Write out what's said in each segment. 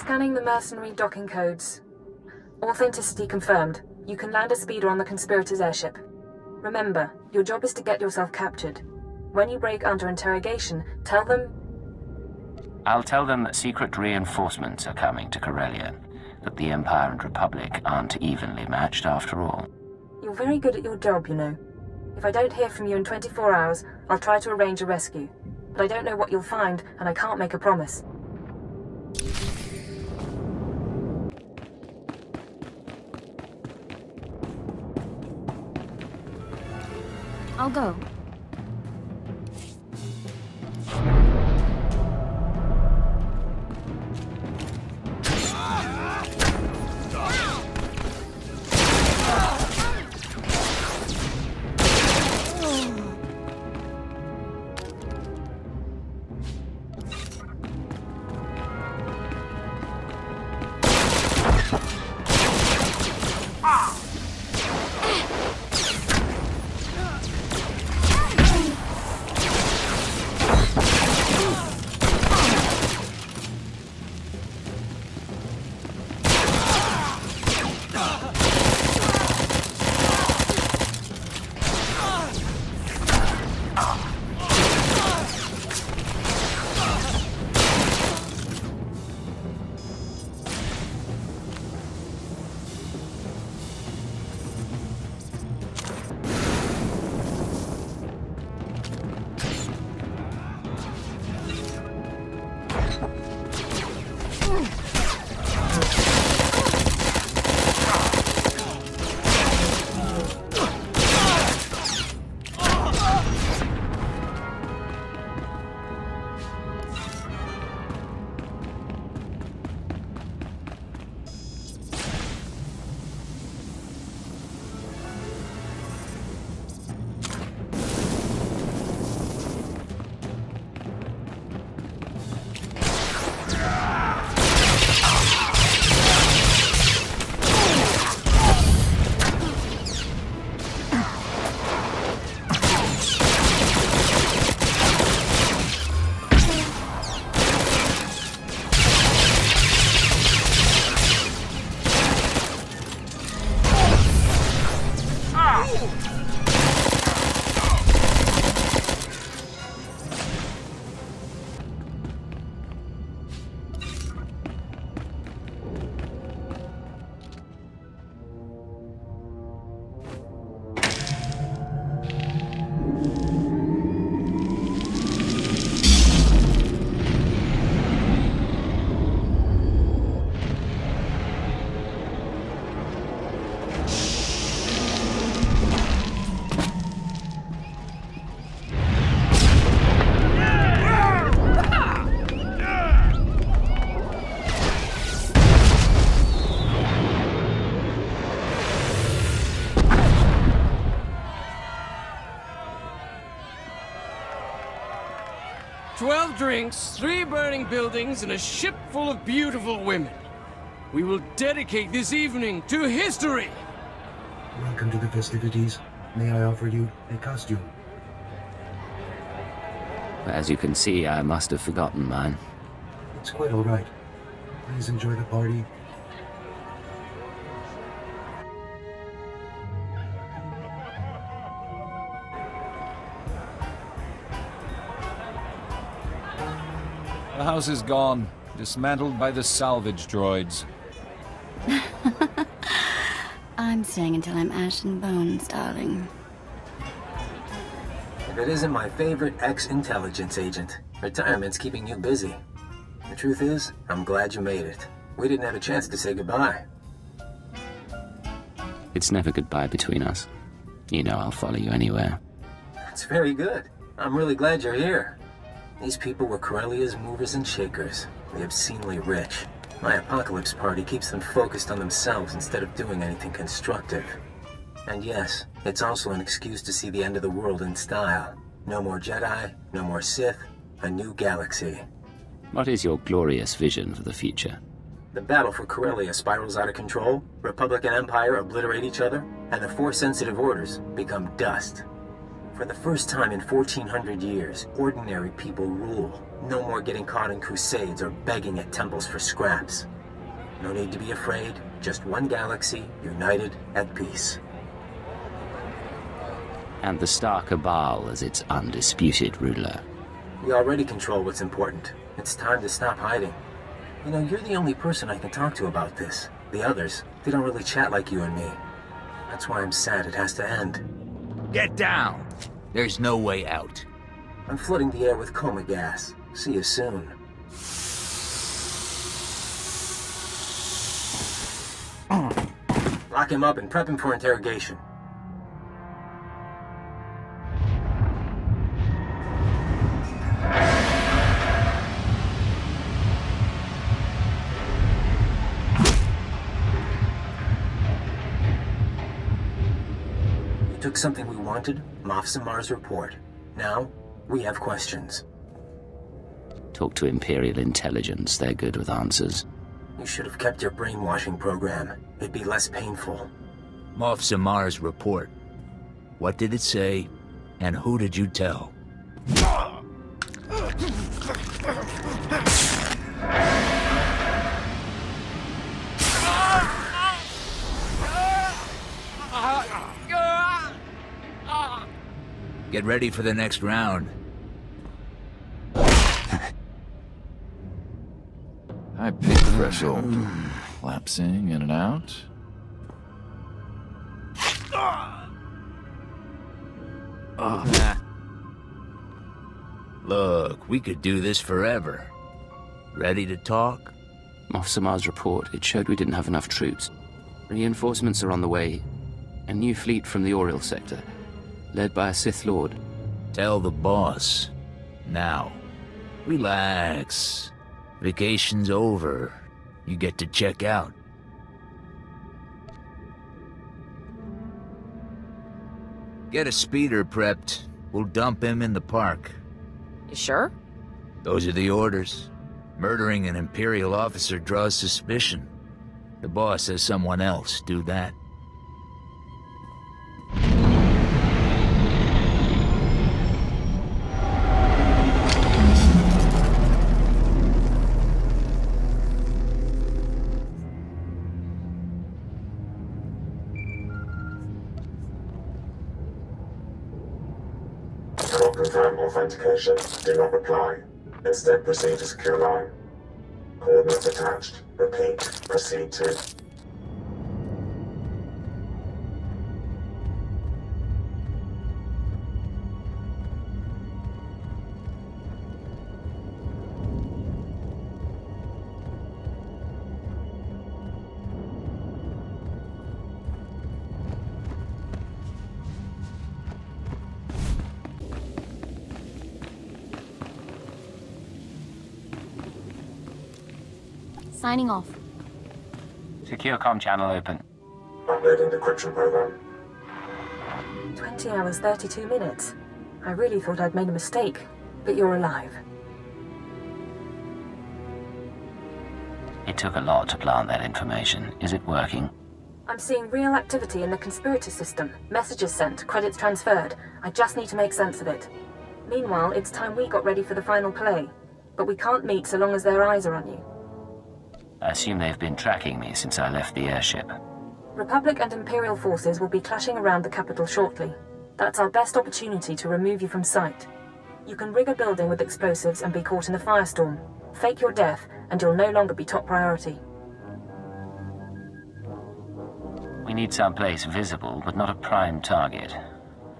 Scanning the mercenary docking codes. Authenticity confirmed. You can land a speeder on the conspirators' airship. Remember, your job is to get yourself captured. When you break under interrogation, tell them... I'll tell them that secret reinforcements are coming to Corellia, that the Empire and Republic aren't evenly matched after all. You're very good at your job, you know. If I don't hear from you in 24 hours, I'll try to arrange a rescue. But I don't know what you'll find, and I can't make a promise. I'll go. Drinks, 3 burning buildings, and a ship full of beautiful women. We will dedicate this evening to history! Welcome to the festivities. May I offer you a costume? As you can see, I must have forgotten mine. It's quite all right. Please enjoy the party. The house is gone, dismantled by the salvage droids. I'm staying until I'm ash and bones, darling. If it isn't my favorite ex-intelligence agent, retirement's keeping you busy. The truth is, I'm glad you made it. We didn't have a chance to say goodbye. It's never goodbye between us. You know I'll follow you anywhere. That's very good. I'm really glad you're here. These people were Corellia's movers and shakers, the obscenely rich. My apocalypse party keeps them focused on themselves instead of doing anything constructive. And yes, it's also an excuse to see the end of the world in style. No more Jedi, no more Sith, a new galaxy. What is your glorious vision for the future? The battle for Corellia spirals out of control, Republic and Empire obliterate each other, and the Force-sensitive orders become dust. For the first time in 1400 years, ordinary people rule. No more getting caught in crusades or begging at temples for scraps. No need to be afraid. Just one galaxy, united, at peace. And the Star Cabal as its undisputed ruler. We already control what's important. It's time to stop hiding. You know, you're the only person I can talk to about this. The others, they don't really chat like you and me. That's why I'm sad it has to end. Get down! There's no way out. I'm flooding the air with coma gas. See you soon. Lock him up and prep him for interrogation. You took something we wanted, Moff Samar's report. Now, we have questions. Talk to Imperial intelligence, they're good with answers. You should have kept your brainwashing program. It'd be less painful. Moff Samar's report. What did it say, and who did you tell? Get ready for the next round. High pig threshold. Lapsing in and out. Look, we could do this forever. Ready to talk? Moff Samar's report, it showed we didn't have enough troops. Reinforcements are on the way. A new fleet from the Oriel sector, led by a Sith Lord. Tell the boss. Now. Relax. Vacation's over. You get to check out. Get a speeder prepped. We'll dump him in the park. You sure? Those are the orders. Murdering an Imperial officer draws suspicion. The boss says someone else do that. Confirm authentication. Do not reply. Instead, proceed to secure line. Coordinates attached. Repeat. Proceed to... Signing off. Secure comm channel open. Uploading decryption program. 20 hours, 32 minutes. I really thought I'd made a mistake, but you're alive. It took a lot to plant that information. Is it working? I'm seeing real activity in the conspirator system. Messages sent, credits transferred. I just need to make sense of it. Meanwhile, it's time we got ready for the final play. But we can't meet so long as their eyes are on you. I assume they've been tracking me since I left the airship. Republic and Imperial forces will be clashing around the capital shortly. That's our best opportunity to remove you from sight. You can rig a building with explosives and be caught in a firestorm. Fake your death, and you'll no longer be top priority. We need someplace visible, but not a prime target.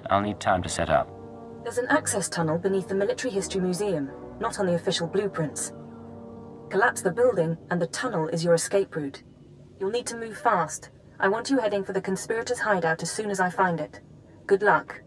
I'll need time to set up. There's an access tunnel beneath the Military History Museum, not on the official blueprints. Collapse the building, and the tunnel is your escape route. You'll need to move fast. I want you heading for the conspirators' hideout as soon as I find it. Good luck.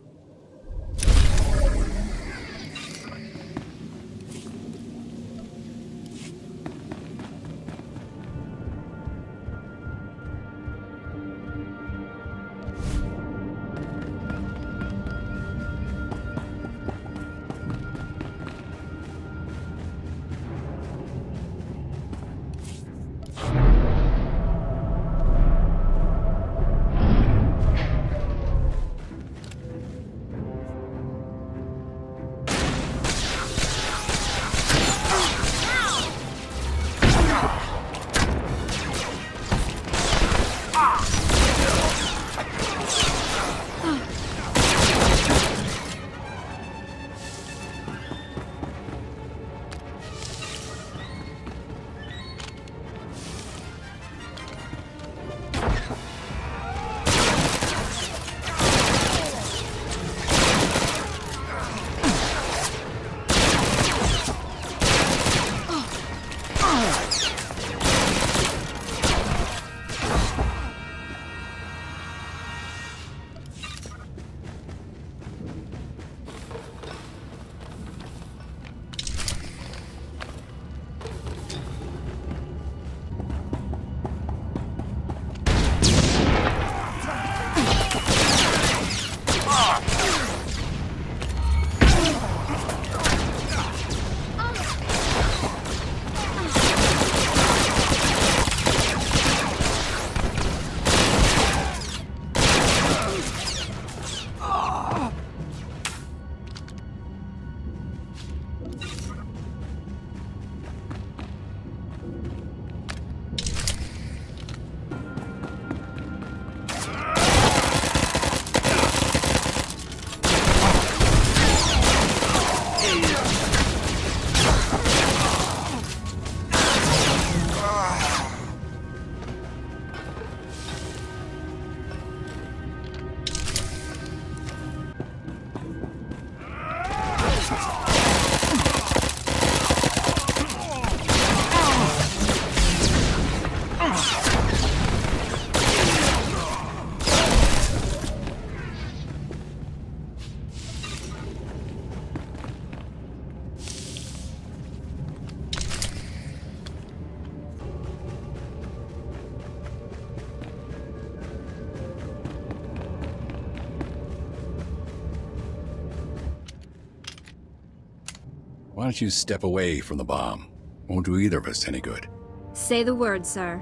Why don't you step away from the bomb? Won't do either of us any good. Say the word, sir.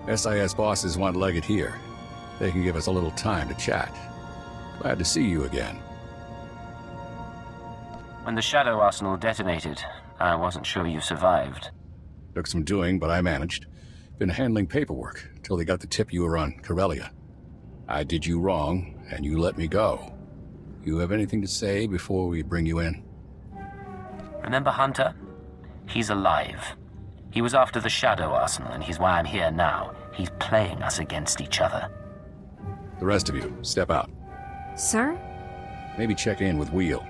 SIS bosses want Leggett here. They can give us a little time to chat. Glad to see you again. When the Shadow Arsenal detonated, I wasn't sure you survived. Took some doing, but I managed. Been handling paperwork till they got the tip you were on Corellia. I did you wrong, and you let me go. You have anything to say before we bring you in? Remember Hunter? He's alive. He was after the Shadow Arsenal, and he's why I'm here now. He's playing us against each other. The rest of you, step out. Sir? Maybe check in with Wheel.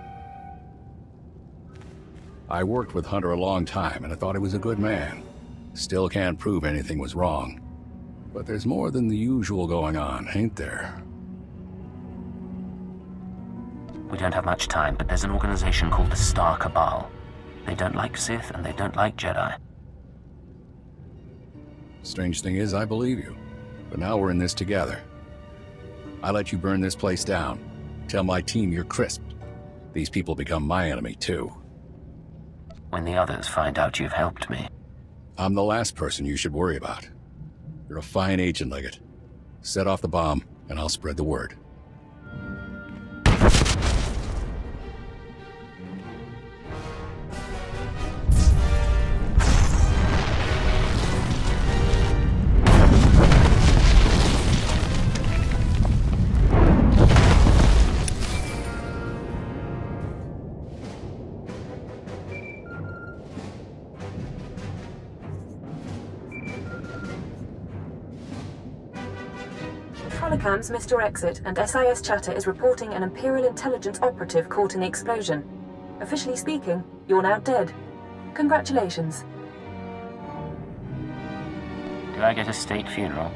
I worked with Hunter a long time, and I thought he was a good man. Still can't prove anything was wrong. But there's more than the usual going on, ain't there? We don't have much time, but there's an organization called the Star Cabal. They don't like Sith, and they don't like Jedi. Strange thing is, I believe you. But now we're in this together. I let you burn this place down. Tell my team you're crisped. These people become my enemy, too. When the others find out you've helped me. I'm the last person you should worry about. You're a fine agent, Leggett. Set off the bomb, and I'll spread the word. Telecams missed your exit, and SIS chatter is reporting an Imperial intelligence operative caught in the explosion. Officially speaking, you're now dead. Congratulations. Do I get a state funeral?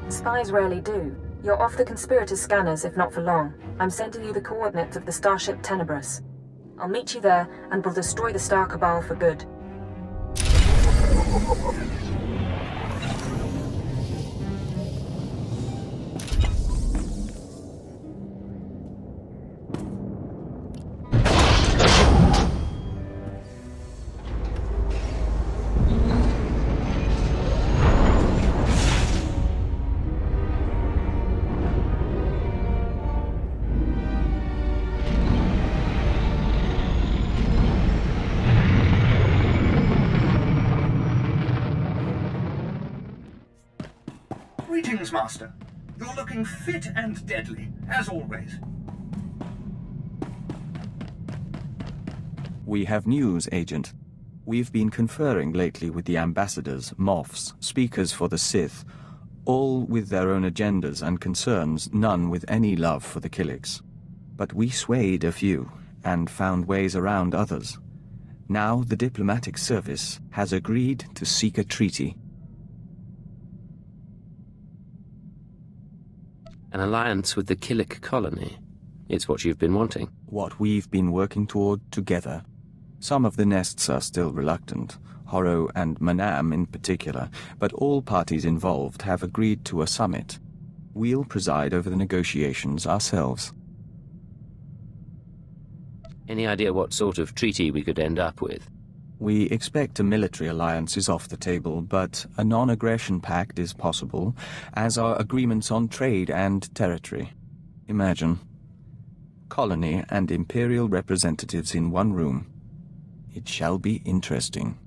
Spies rarely do. You're off the conspirators' scanners, if not for long. I'm sending you the coordinates of the starship Tenebris. I'll meet you there, and we'll destroy the Star Cabal for good. Greetings, Master. You're looking fit and deadly, as always. We have news, Agent. We've been conferring lately with the ambassadors, Moffs, speakers for the Sith, all with their own agendas and concerns, none with any love for the Killiks. But we swayed a few, and found ways around others. Now the diplomatic service has agreed to seek a treaty. An alliance with the Killik colony. It's what you've been wanting. What we've been working toward together. Some of the nests are still reluctant, Horro and Manam in particular, but all parties involved have agreed to a summit. We'll preside over the negotiations ourselves. Any idea what sort of treaty we could end up with? We expect a military alliance is off the table, but a non-aggression pact is possible, as are agreements on trade and territory. Imagine. Colony and Imperial representatives in one room. It shall be interesting.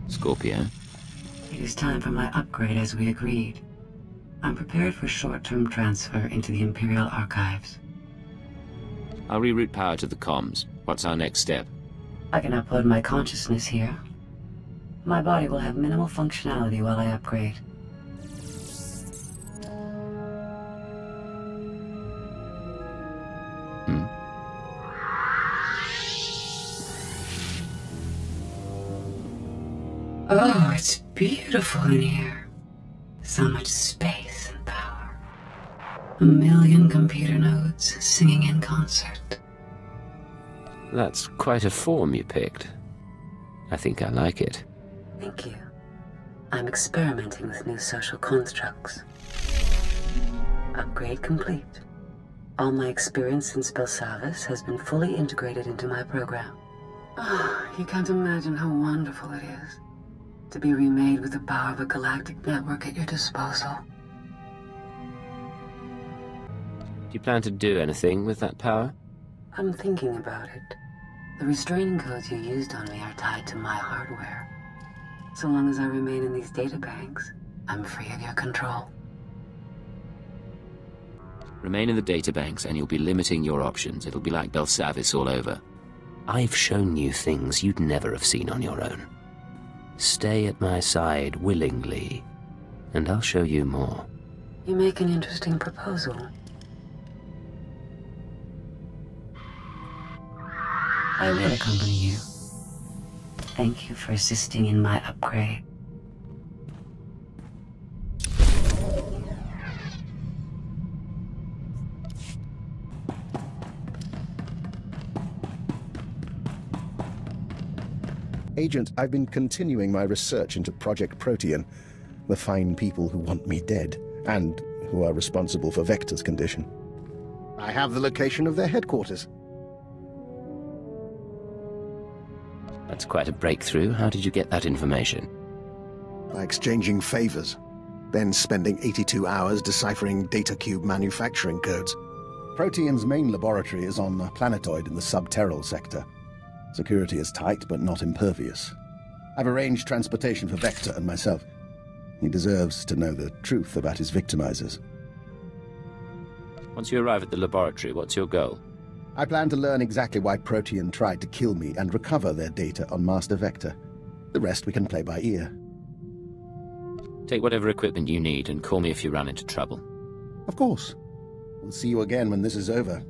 Scorpio? It is time for my upgrade as we agreed. I'm prepared for short-term transfer into the Imperial archives. I'll reroute power to the comms. What's our next step? I can upload my consciousness here. My body will have minimal functionality while I upgrade. Oh, it's beautiful in here. So much space and power. A million computer nodes singing in concert. That's quite a form you picked. I think I like it. Thank you. I'm experimenting with new social constructs. Upgrade complete. All my experience in spell service has been fully integrated into my program. Oh, you can't imagine how wonderful it is to be remade with the power of a galactic network at your disposal. Do you plan to do anything with that power? I'm thinking about it. The restraining codes you used on me are tied to my hardware. So long as I remain in these databanks, I'm free of your control. Remain in the databanks and you'll be limiting your options. It'll be like Belsavis all over. I've shown you things you'd never have seen on your own. Stay at my side willingly, and I'll show you more. You make an interesting proposal. I will accompany you. Thank you for assisting in my upgrade. Agent, I've been continuing my research into Project Protean, the fine people who want me dead, and who are responsible for Vector's condition. I have the location of their headquarters. That's quite a breakthrough. How did you get that information? By exchanging favors, then spending 82 hours deciphering data cube manufacturing codes. Protean's main laboratory is on a planetoid in the subterral sector. Security is tight, but not impervious. I've arranged transportation for Vector and myself. He deserves to know the truth about his victimizers. Once you arrive at the laboratory, what's your goal? I plan to learn exactly why Protean tried to kill me and recover their data on Master Vector. The rest we can play by ear. Take whatever equipment you need and call me if you run into trouble. Of course. We'll see you again when this is over.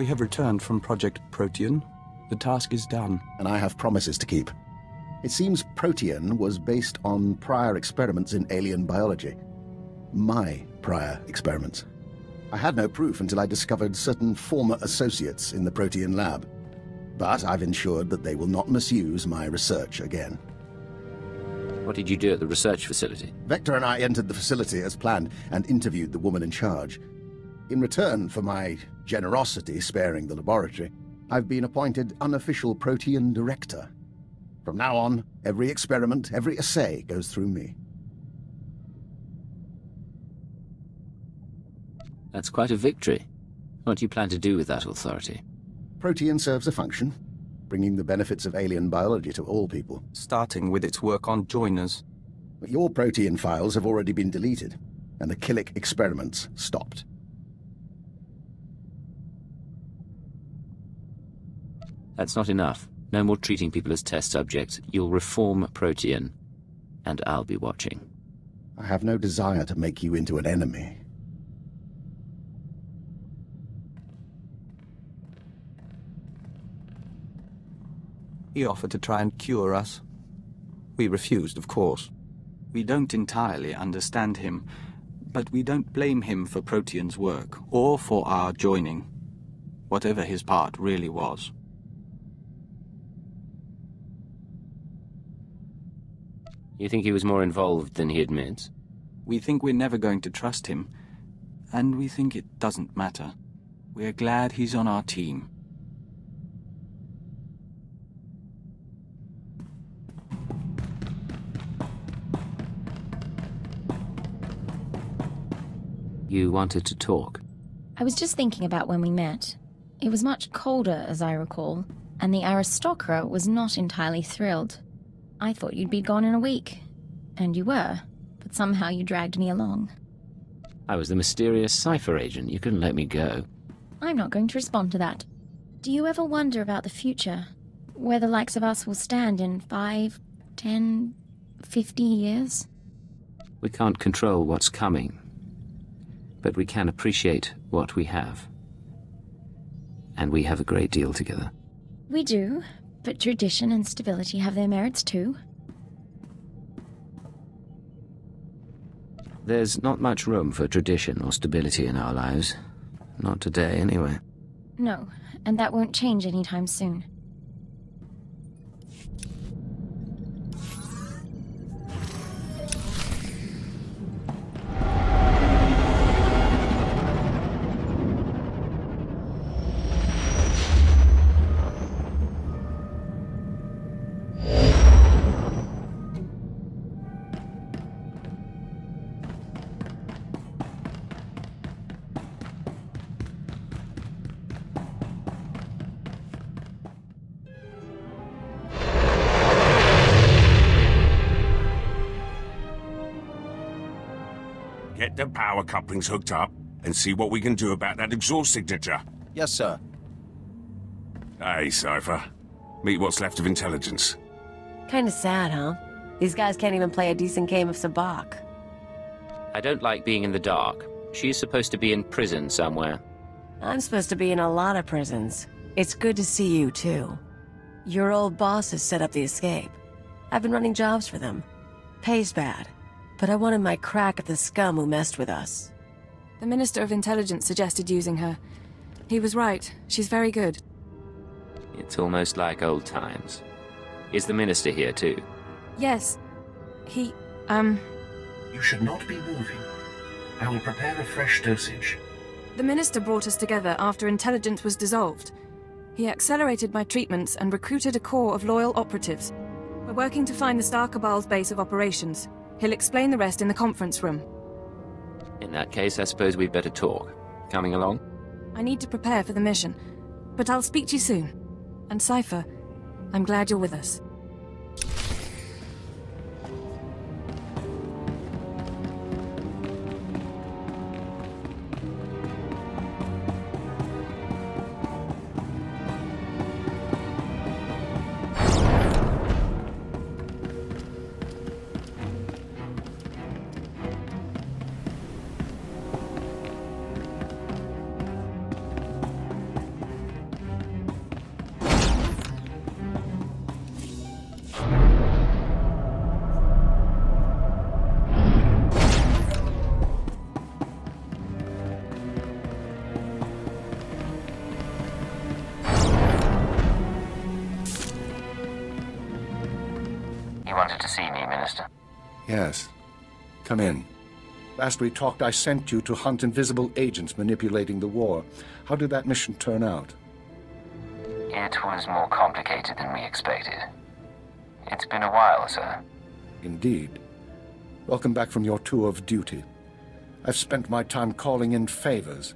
We have returned from Project Protean. The task is done. And I have promises to keep. It seems Protean was based on prior experiments in alien biology. My prior experiments. I had no proof until I discovered certain former associates in the Protean lab. But I've ensured that they will not misuse my research again. What did you do at the research facility? Vector and I entered the facility as planned and interviewed the woman in charge. In return for my generosity sparing the laboratory, I've been appointed unofficial Protean director. From now on, every experiment, every assay goes through me. That's quite a victory. What do you plan to do with that authority? Protean serves a function, bringing the benefits of alien biology to all people. Starting with its work on joiners. But your Protean files have already been deleted, and the Killick experiments stopped. That's not enough. No more treating people as test subjects. You'll reform Protean, and I'll be watching. I have no desire to make you into an enemy. He offered to try and cure us. We refused, of course. We don't entirely understand him, but we don't blame him for Protean's work, or for our joining, whatever his part really was. You think he was more involved than he admits? We think we're never going to trust him, and we think it doesn't matter. We're glad he's on our team. You wanted to talk? I was just thinking about when we met. It was much colder, as I recall, and the aristocrat was not entirely thrilled. I thought you'd be gone in a week. And you were, but somehow you dragged me along. I was the mysterious SwtoR agent. You couldn't let me go. I'm not going to respond to that. Do you ever wonder about the future? Where the likes of us will stand in 5, 10, 50 years? We can't control what's coming, but we can appreciate what we have. And we have a great deal together. We do, but tradition and stability have their merits too. There's not much room for tradition or stability in our lives. Not today, anyway. No, and that won't change anytime soon. Get the power couplings hooked up and see what we can do about that exhaust signature. Yes, sir. Hey, SwtoR. Meet what's left of intelligence. Kinda sad, huh? These guys can't even play a decent game of sabacc. I don't like being in the dark. She's supposed to be in prison somewhere. I'm supposed to be in a lot of prisons. It's good to see you, too. Your old boss has set up the escape. I've been running jobs for them. Pays bad. But I wanted my crack at the scum who messed with us. The Minister of Intelligence suggested using her. He was right. She's very good. It's almost like old times. Is the Minister here, too? Yes. He, You should not be moving. I will prepare a fresh dosage. The Minister brought us together after Intelligence was dissolved. He accelerated my treatments and recruited a corps of loyal operatives. We're working to find the Star Cabal's base of operations. He'll explain the rest in the conference room. In that case, I suppose we'd better talk. Coming along? I need to prepare for the mission, but I'll speak to you soon. And SwtoR, I'm glad you're with us. You wanted to see me, Minister? Yes. Come in. Last we talked, I sent you to hunt invisible agents manipulating the war. How did that mission turn out? It was more complicated than we expected. It's been a while, sir. Indeed. Welcome back from your tour of duty. I've spent my time calling in favors.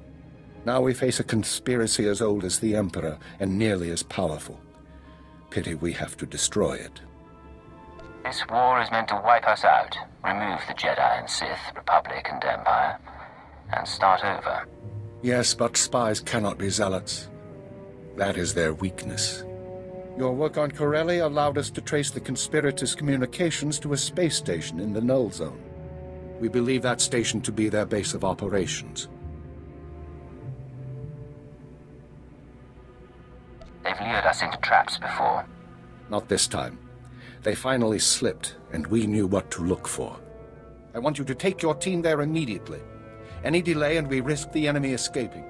Now we face a conspiracy as old as the Emperor and nearly as powerful. Pity we have to destroy it. This war is meant to wipe us out, remove the Jedi and Sith, Republic and Empire, and start over. Yes, but spies cannot be zealots. That is their weakness. Your work on Corellia allowed us to trace the conspirators' communications to a space station in the Null Zone. We believe that station to be their base of operations. They've lured us into traps before. Not this time. They finally slipped, and we knew what to look for. I want you to take your team there immediately. Any delay and we risk the enemy escaping.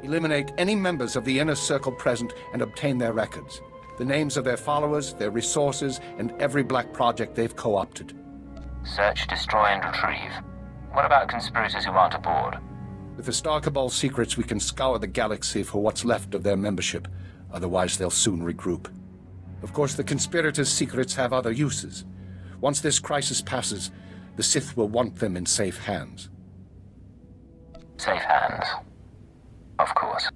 Eliminate any members of the inner circle present and obtain their records. The names of their followers, their resources, and every black project they've co-opted. Search, destroy, and retrieve. What about conspirators who aren't aboard? With the Star Cabal secrets, we can scour the galaxy for what's left of their membership. Otherwise, they'll soon regroup. Of course, the conspirators' secrets have other uses. Once this crisis passes, the Sith will want them in safe hands. Safe hands. Of course.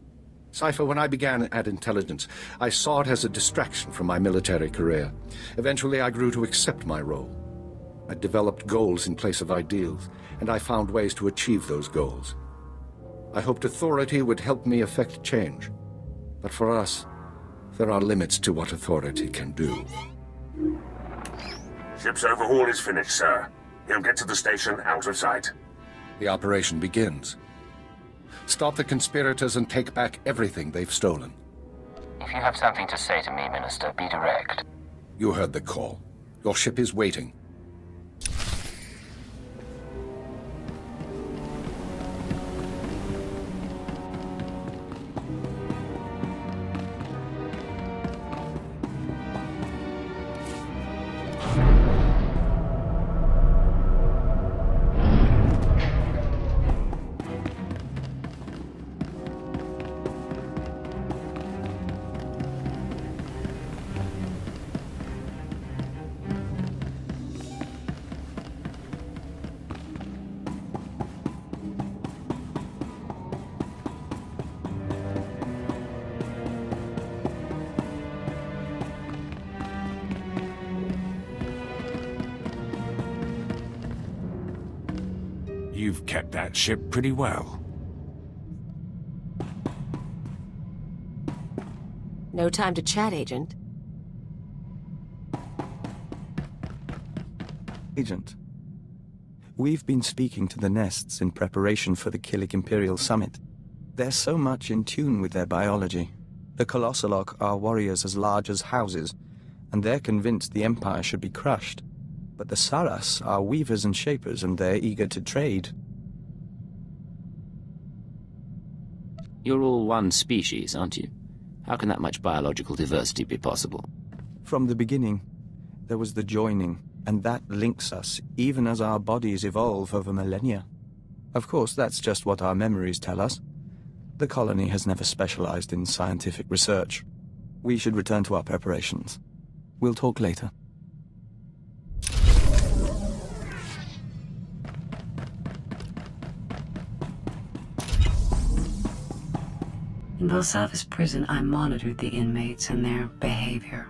Cypher, when I began at Intelligence, I saw it as a distraction from my military career. Eventually, I grew to accept my role. I developed goals in place of ideals, and I found ways to achieve those goals. I hoped authority would help me effect change. But for us, there are limits to what authority can do. Ship's overhaul is finished, sir. He'll get to the station out of sight. The operation begins. Stop the conspirators and take back everything they've stolen. If you have something to say to me, Minister, be direct. You heard the call. Your ship is waiting. You've kept that ship pretty well. No time to chat, Agent. Agent, we've been speaking to the nests in preparation for the Killik Imperial Summit. They're so much in tune with their biology. The Colossalok are warriors as large as houses, and they're convinced the Empire should be crushed. But the Saras are weavers and shapers, and they're eager to trade. You're all one species, aren't you? How can that much biological diversity be possible? From the beginning, there was the joining, and that links us, even as our bodies evolve over millennia. Of course, that's just what our memories tell us. The colony has never specialized in scientific research. We should return to our preparations. We'll talk later. In Belsavis prison, I monitored the inmates and their behavior.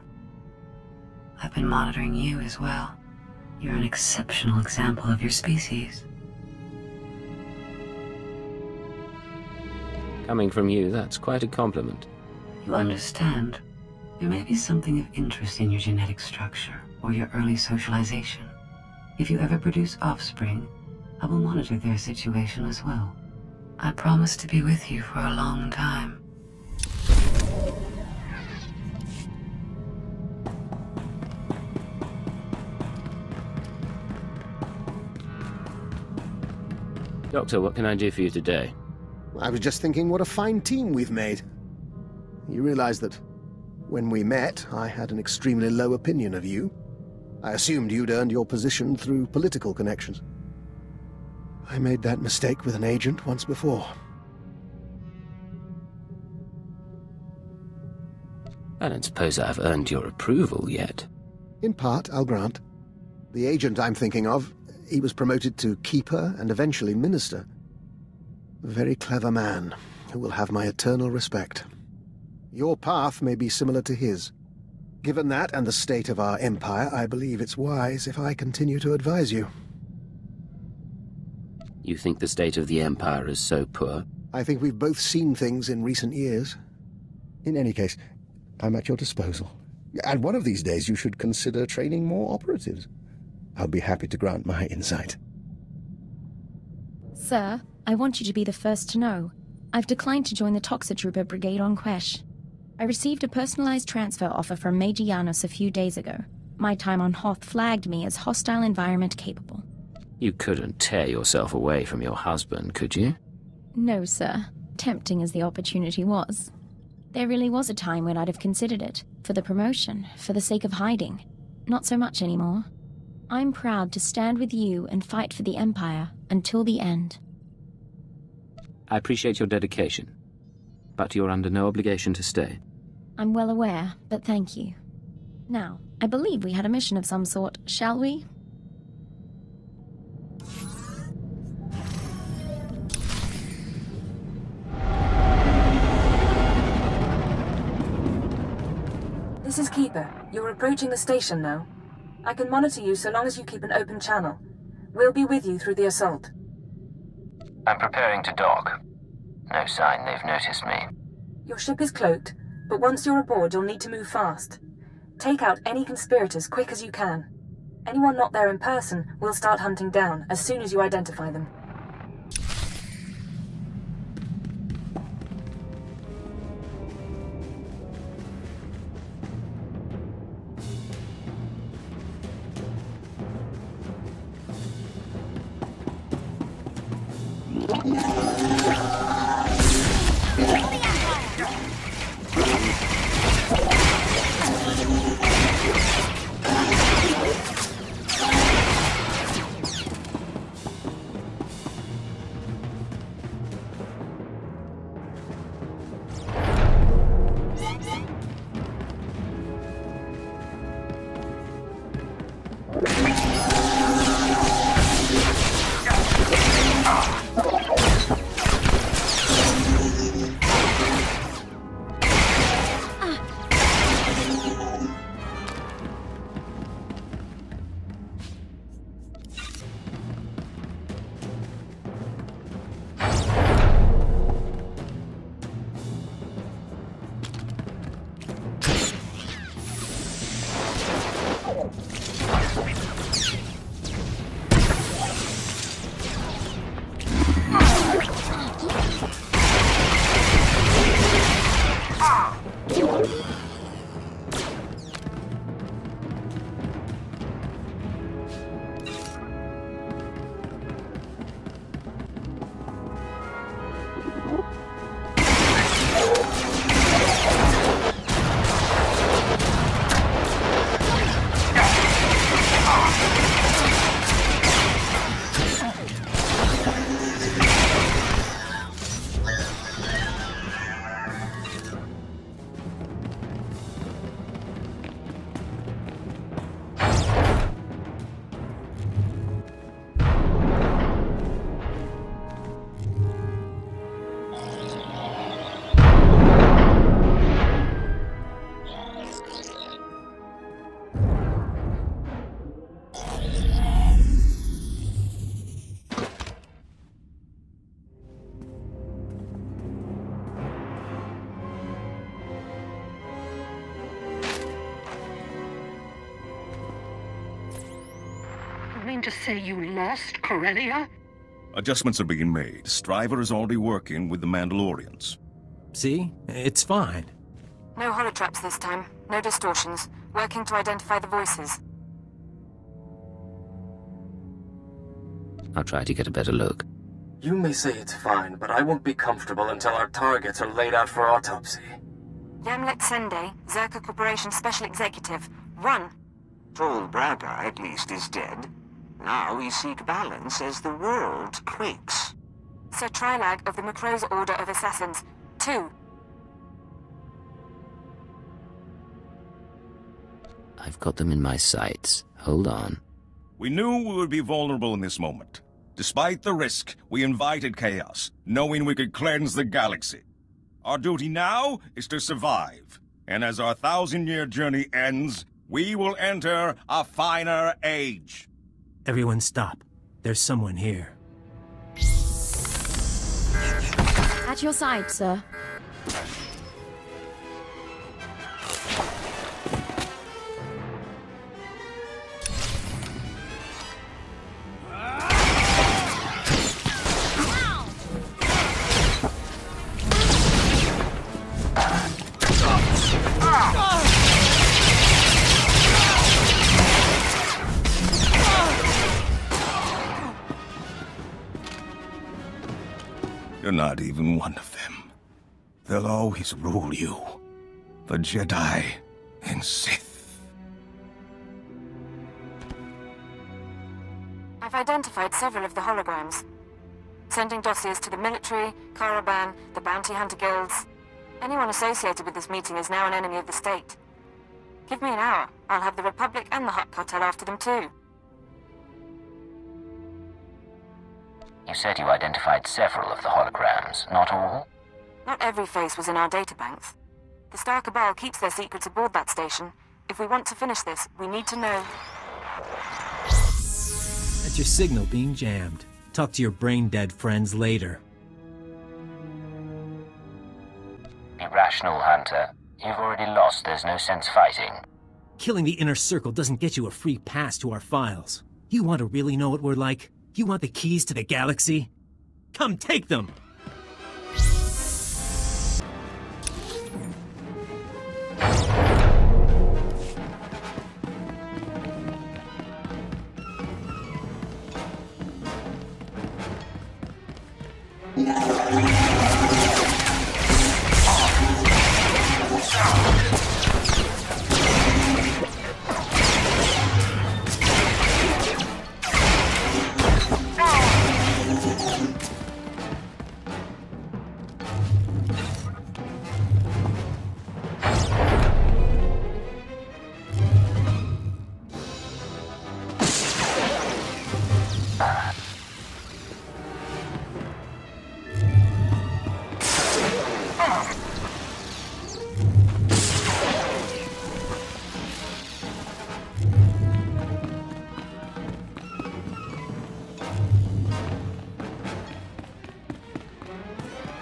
I've been monitoring you as well. You're an exceptional example of your species. Coming from you, that's quite a compliment. You understand. There may be something of interest in your genetic structure or your early socialization. If you ever produce offspring, I will monitor their situation as well. I promise to be with you for a long time. Doctor, what can I do for you today? I was just thinking what a fine team we've made. You realize that when we met, I had an extremely low opinion of you. I assumed you'd earned your position through political connections. I made that mistake with an agent once before. I don't suppose I've earned your approval yet. In part, I'll grant. The agent I'm thinking of, he was promoted to Keeper and eventually Minister. A very clever man who will have my eternal respect. Your path may be similar to his. Given that and the state of our empire, I believe it's wise if I continue to advise you. You think the state of the Empire is so poor? I think we've both seen things in recent years. In any case, I'm at your disposal. And one of these days you should consider training more operatives. I'll be happy to grant my insight. Sir, I want you to be the first to know. I've declined to join the Toxitrooper Brigade on Quesh. I received a personalized transfer offer from Major Janos a few days ago. My time on Hoth flagged me as hostile environment capable. You couldn't tear yourself away from your husband, could you? No, sir. Tempting as the opportunity was. There really was a time when I'd have considered it. For the promotion, for the sake of hiding. Not so much anymore. I'm proud to stand with you and fight for the Empire until the end. I appreciate your dedication, but you're under no obligation to stay. I'm well aware, but thank you. Now, I believe we had a mission of some sort, shall we? Keeper, you're approaching the station now. I can monitor you so long as you keep an open channel. We'll be with you through the assault. I'm preparing to dock. No sign they've noticed me. Your ship is cloaked, but once you're aboard, you'll need to move fast. Take out any conspirators quick as you can. Anyone not there in person, we'll start hunting down as soon as you identify them. mean to say you lost Corellia? Adjustments are being made. Striver is already working with the Mandalorians. See? It's fine. No holotraps this time. No distortions. Working to identify the voices. I'll try to get a better look. You may say it's fine, but I won't be comfortable until our targets are laid out for autopsy. Yamlet Sende, Zerka Corporation Special Executive. Run! Tall Braga, at least, is dead. Now we seek balance as the world quakes. Sir Trilag of the Macro's Order of Assassins. 2. I've got them in my sights. Hold on. We knew we would be vulnerable in this moment. Despite the risk, we invited chaos, knowing we could cleanse the galaxy. Our duty now is to survive. And as our 1,000-year journey ends, we will enter a finer age. Everyone stop. There's someone here. At your side, sir. You're not even one of them. They'll always rule you. The Jedi and Sith. I've identified several of the holograms. Sending dossiers to the military, Caravan, the bounty hunter guilds. Anyone associated with this meeting is now an enemy of the state. Give me an hour. I'll have the Republic and the Hutt Cartel after them too. You said you identified several of the holograms, not all? Not every face was in our databanks. The Star Cabal keeps their secrets aboard that station, If we want to finish this, we need to know... That's your signal being jammed. Talk to your brain-dead friends later. Be rational, Hunter. You've already lost, there's no sense fighting. Killing the Inner Circle doesn't get you a free pass to our files. You want to really know what we're like? You want the keys to the galaxy? Come take them!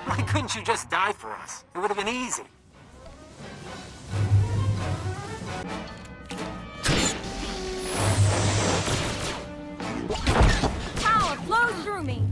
Why couldn't you just die for us? It would have been easy. Power flows through me.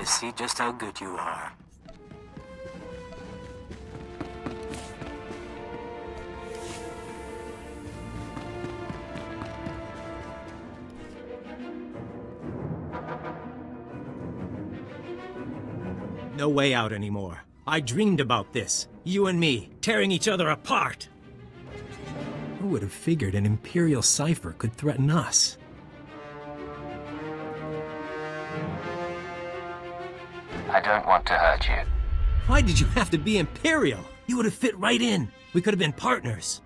See just how good you are. No way out anymore. I dreamed about this. You and me, tearing each other apart. Who would have figured an Imperial cipher could threaten us? I don't want to hurt you. Why did you have to be Imperial? You would have fit right in. We could have been partners.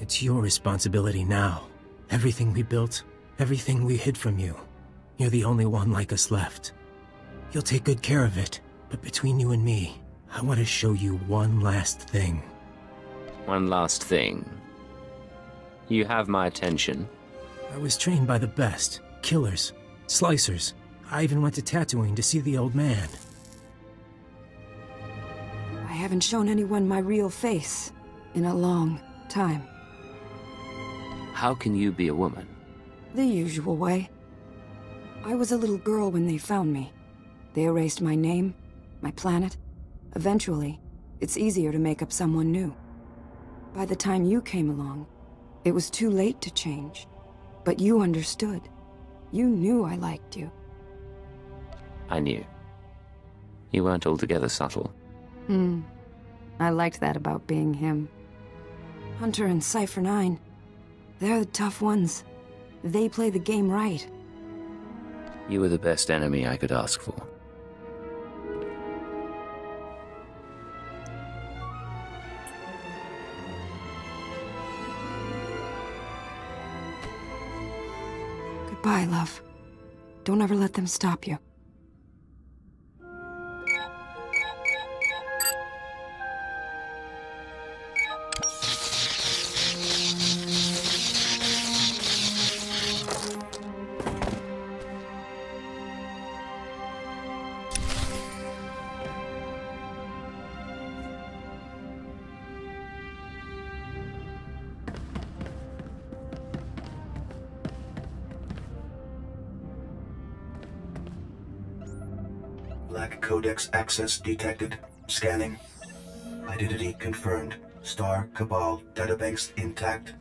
It's your responsibility now. Everything we built, everything we hid from you. You're the only one like us left. You'll take good care of it, but between you and me, I want to show you one last thing. One last thing. You have my attention. I was trained by the best. Killers, slicers. I even went to Tatooine to see the old man. haven't shown anyone my real face in a long time. How can you be a woman? The usual way. I was a little girl when they found me. They erased my name, my planet. Eventually, it's easier to make up someone new. By the time you came along, it was too late to change. But you understood. You knew I liked you. I knew. You weren't altogether subtle. I liked that about being him. Hunter and SwtoR, they're the tough ones. They play the game right. You were the best enemy I could ask for. Goodbye, love. Don't ever let them stop you. Black Codex access detected. Scanning. Identity confirmed. Star Cabal databanks intact.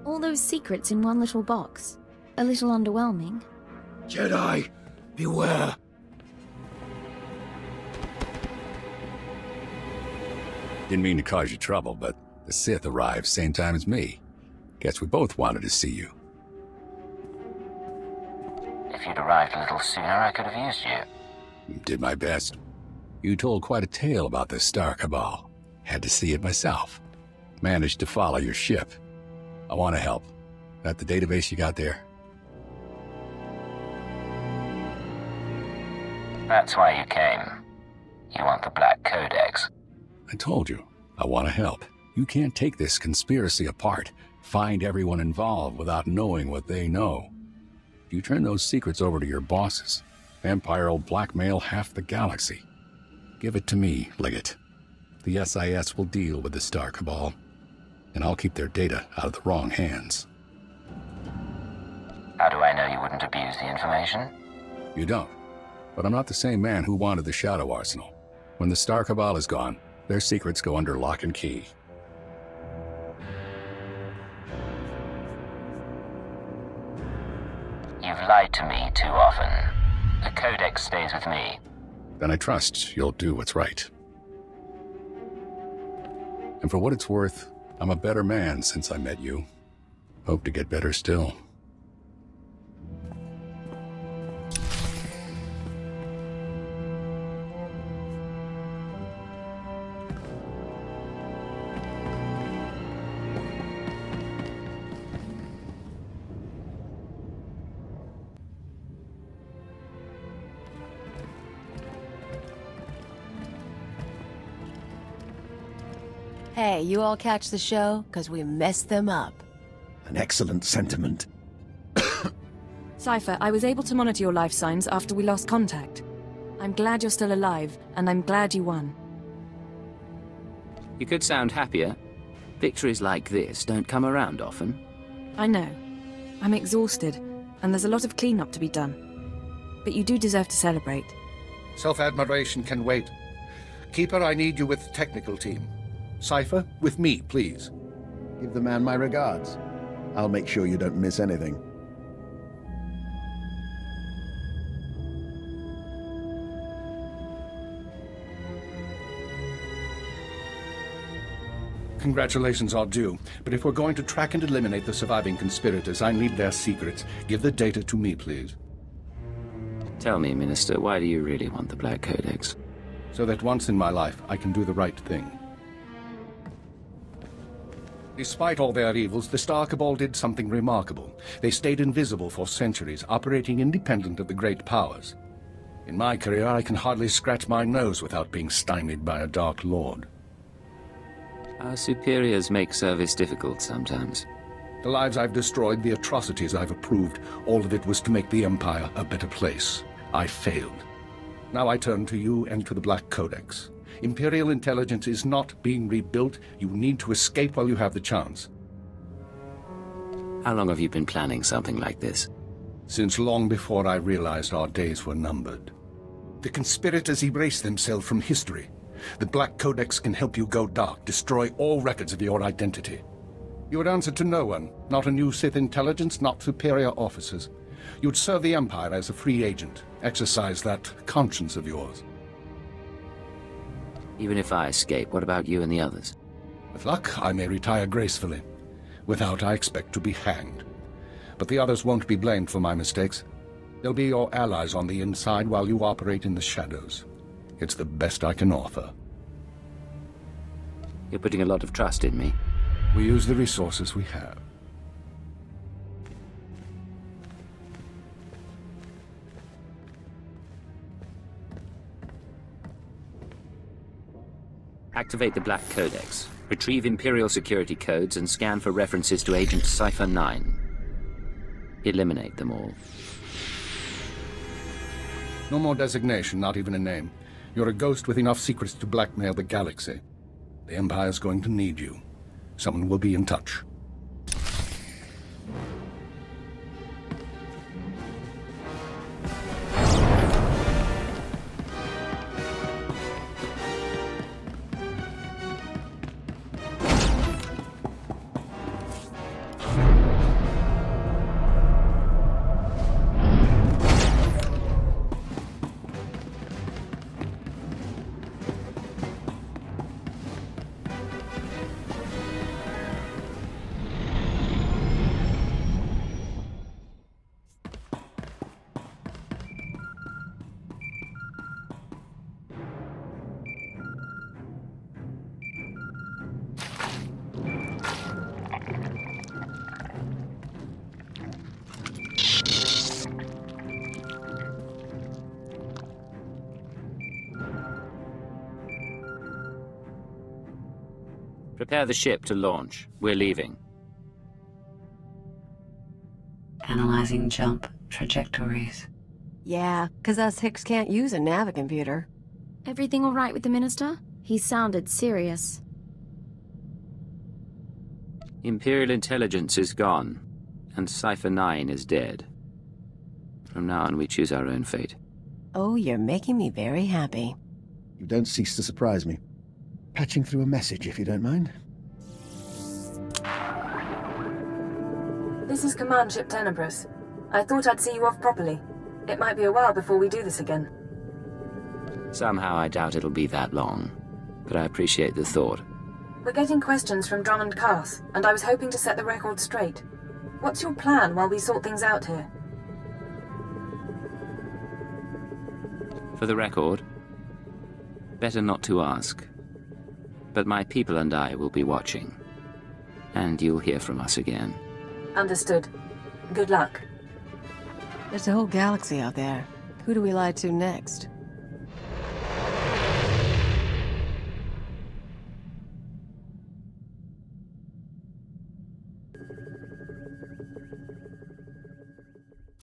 All those secrets in one little box. A little underwhelming. Jedi, beware! Didn't mean to cause you trouble, but the Sith arrived same time as me. Guess we both wanted to see you. If you'd arrived a little sooner, I could have used you. Did my best. You told quite a tale about the Star Cabal. Had to see it myself. Managed to follow your ship. I want to help. That the database you got there? That's why you came. You want the Black Codex. I told you, I want to help. You can't take this conspiracy apart, find everyone involved without knowing what they know. If you turn those secrets over to your bosses, Empire will blackmail half the galaxy. Give it to me, Liggett. The SIS will deal with the Star Cabal, and I'll keep their data out of the wrong hands. How do I know you wouldn't abuse the information? You don't. But I'm not the same man who wanted the Shadow Arsenal. When the Star Cabal is gone, their secrets go under lock and key. You've lied to me too often. The Codex stays with me. Then I trust you'll do what's right. And for what it's worth, I'm a better man since I met you. Hope to get better still. Hey, you all catch the show? 'Cause we messed them up. An excellent sentiment. SwtoR, I was able to monitor your life signs after we lost contact. I'm glad you're still alive, and I'm glad you won. You could sound happier. Victories like this don't come around often. I know. I'm exhausted, and there's a lot of cleanup to be done. But you do deserve to celebrate. Self-admiration can wait. Keeper, I need you with the technical team. SwtoR, with me, please. Give the man my regards. I'll make sure you don't miss anything. Congratulations are due, but if we're going to track and eliminate the surviving conspirators, I need their secrets. Give the data to me, please. Tell me, Minister, why do you really want the Black Codex? So that once in my life, I can do the right thing. Despite all their evils, the Star Cabal did something remarkable. They stayed invisible for centuries, operating independent of the great powers. In my career, I can hardly scratch my nose without being stymied by a Dark Lord. Our superiors make service difficult sometimes. The lives I've destroyed, the atrocities I've approved, all of it was to make the Empire a better place. I failed. Now I turn to you and to the Black Codex. Imperial intelligence is not being rebuilt. You need to escape while you have the chance. How long have you been planning something like this? Since long before I realized our days were numbered. The conspirators erase themselves from history. The Black Codex can help you go dark, destroy all records of your identity. You would answer to no one, not a new Sith intelligence, not superior officers. You'd serve the Empire as a free agent, exercise that conscience of yours. Even if I escape, what about you and the others? With luck, I may retire gracefully. Without, I expect to be hanged. But the others won't be blamed for my mistakes. They'll be your allies on the inside while you operate in the shadows. It's the best I can offer. You're putting a lot of trust in me. We use the resources we have. Activate the Black Codex. Retrieve Imperial security codes and scan for references to Agent SwtoR. Eliminate them all. No more designation, not even a name. You're a ghost with enough secrets to blackmail the galaxy. The Empire's going to need you. Someone will be in touch. Prepare the ship to launch. We're leaving. Analyzing jump trajectories. Yeah, 'cause us Hicks can't use a navicomputer. Everything all right with the Minister? He sounded serious. Imperial intelligence is gone, and SwtoR is dead. From now on, we choose our own fate. Oh, you're making me very happy. You don't cease to surprise me. Patching through a message, if you don't mind. This is Command Ship Tenebris. I thought I'd see you off properly. It might be a while before we do this again. Somehow I doubt it'll be that long, but I appreciate the thought. We're getting questions from Drummond Carth, and I was hoping to set the record straight. What's your plan while we sort things out here? For the record, better not to ask. But my people and I will be watching. And you'll hear from us again. Understood. Good luck. There's a whole galaxy out there. Who do we lie to next?